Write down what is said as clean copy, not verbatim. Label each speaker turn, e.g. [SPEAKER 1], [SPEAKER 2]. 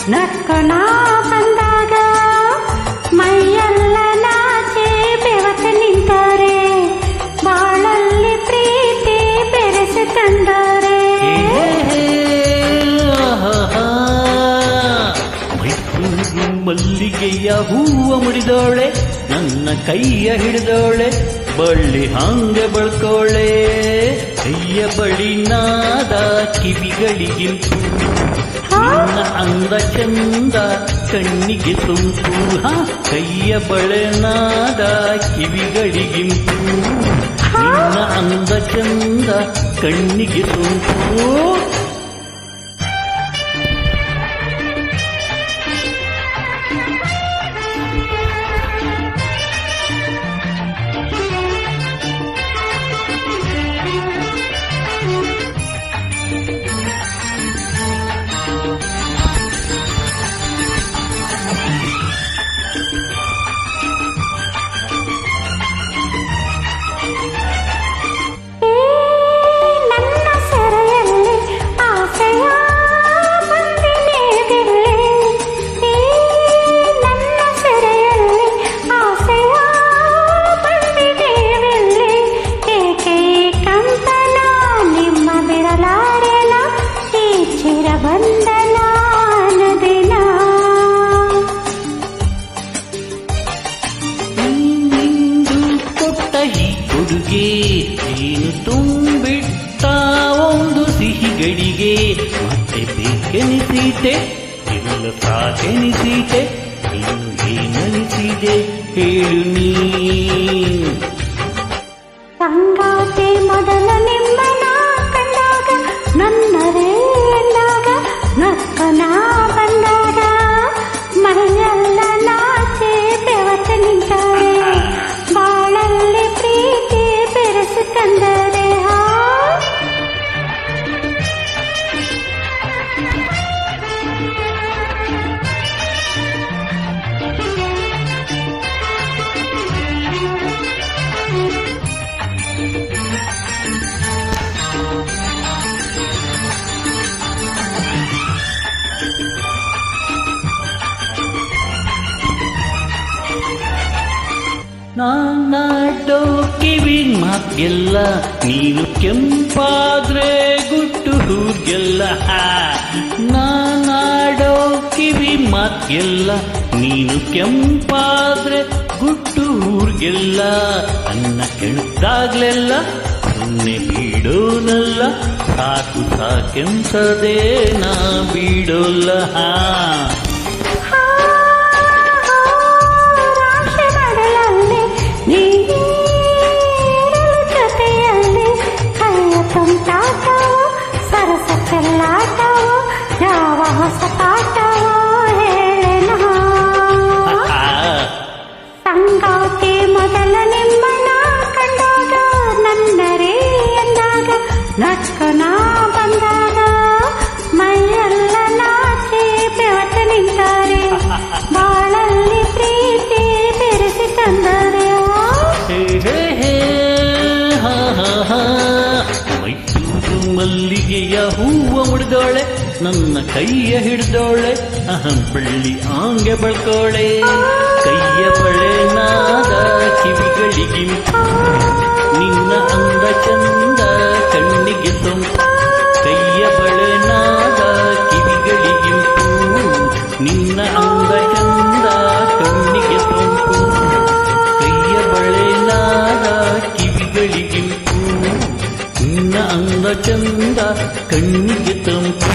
[SPEAKER 1] ನಕ್ಕನ ಬಂದಾಗ ಮೈಯೆಲ್ಲ ನಾಚೆ ಬೆವತ ನಿಂತಾರೆ, ಬಾಳಲ್ಲಿ ಪ್ರೀತಿ ಬೆರೆಸಿ ತಂದರೆ.
[SPEAKER 2] ಮೈಸೂರು ಮಲ್ಲಿಗೆಯ ಹೂವ ಮುಡಿದೋಳೆ, ನನ್ನ ಕೈಯ ಹಿಡಿದೋಳೆ, ಬಳ್ಳಿ ಹಾಂಗೆ ಬಳ್ಕೋಳೆ. ಕೈಯ ಬಳಿ ನಾದ ಕಿವಿಗಳಿಗಿಂತು, ನಿನ್ನ ಅಂದ ಚಂದ ಕಣ್ಣಿಗೆ ಸೊಂಪು. ಕೈಯ ಬಳೆನಾದ ಕಿವಿಗಳಿಗಿಂತು, ನಿನ್ನ ಅಂದ ಚಂದ ಕಣ್ಣಿಗೆ ಸೊಂಪು. ನೀನು ತುಂಬಿಟ್ಟ ಒಂದು ಸಿಹಿ ಗಡಿಗೆ, ಮತ್ತೆ ಬೇಕೆನಿಸೀತೆ ಇಲ್ಲ ಸಾಕೆನಿಸೀತೆ, ನೀನು ಏನನಿಸಿದೆ ಹೇಳು ನೀ.
[SPEAKER 1] ಸಂಗಾತಿ ಮೊದಲ ನಿಮ್ಮನ ಕಂಡಾಗ, ನನ್ನರೇ ಎಂದಾಗ, ನಕ್ಕನ ಬಂದಾಗ ಮೈಯೆಲ್ಲ ನಾಚೆ ಬೆವತ ನಿಂತಾರೆ, ಬಾಳಲ್ಲಿ ಪ್ರೀತಿ ಬೆರೆಸಿ ತಂದರೆ.
[SPEAKER 2] ನಾನಾಡೋ ಕಿವಿ ಮಾತೆಲ್ಲ, ನೀನು ಕೆಂಪಾದ್ರೆ ಗುಟ್ಟು ಹೂಗೆಲ್ಲ. ನಾನಾಡೋ ಕಿವಿ ಮಾತೆಲ್ಲ, ನೀನು ಕೆಂಪಾದ್ರೆ ಗುಟ್ಟು ಊರ್ಗೆಲ್ಲ. ಅನ್ನ ಕೆಣಕ್ದಾಗ್ಲೆಲ್ಲ ಸುಮ್ಮನೆ ಬೀಡೋನಲ್ಲ, ಸಾಕು ಸಾಕೆಂಸದೆ ನಾ ಬೀಡೋಲ್ಲ.
[SPEAKER 1] ಸರಸ ಚೆಲ್ಲಾಟವೋ ಯಾವ ಹೊಸ ಪಾಠವೋ ಹೇಳೇನ. ಸಂಗಾತಿ ಮೊದಲ ನಿಮ್ಮನ ಕಂಡಾಗ, ನನ್ನರೇ ಎಂದಾಗ, ನಕ್ಕನ ಬಂದಾಗ ಮೈಯೆಲ್ಲ ನಾಚೆ ಬೆವತ ನಿಂತಾರೆ, ಬಾಳಲ್ಲಿ ಪ್ರೀತಿ ಬೆರೆಸಿ ತಂದರೆ.
[SPEAKER 2] ಮೈಸೂರು ಮಲ್ಲಿಗೆಯ ಹೂವ ಮುಡಿದೋಳೆ, ನನ್ನ ಕೈಯ ಹಿಡಿದೋಳೆ, ಬಳ್ಳಿ ಆಂಗೆ ಬಳ್ಕೋಳೆ. ಕೈಯ ಬಳೆ ನಾದ ಕಿವಿಗಳಿಗಿಂತು, ನಿನ್ನ ಅಂದ ಚಂದ ಕಣ್ಣಿಗೆ ಸೊಂಪು. ಕೈಯ ಬಳೆ ನಾದ ಕಿವಿಗಳಿಗಿಂತು, ನಿನ್ನ ಅಂದ ಚಂದ ಕಣ್ಣಿಗೆ ಸೊಂಪು. ಕೈಯ ಬಳೆ ನಾದ ಕಿವಿಗಳಿಗಿಂತು, ನಿನ್ನ ಅಂದ ಚಂದ ಕಣ್ಣಿಗೆ ತಂಪು.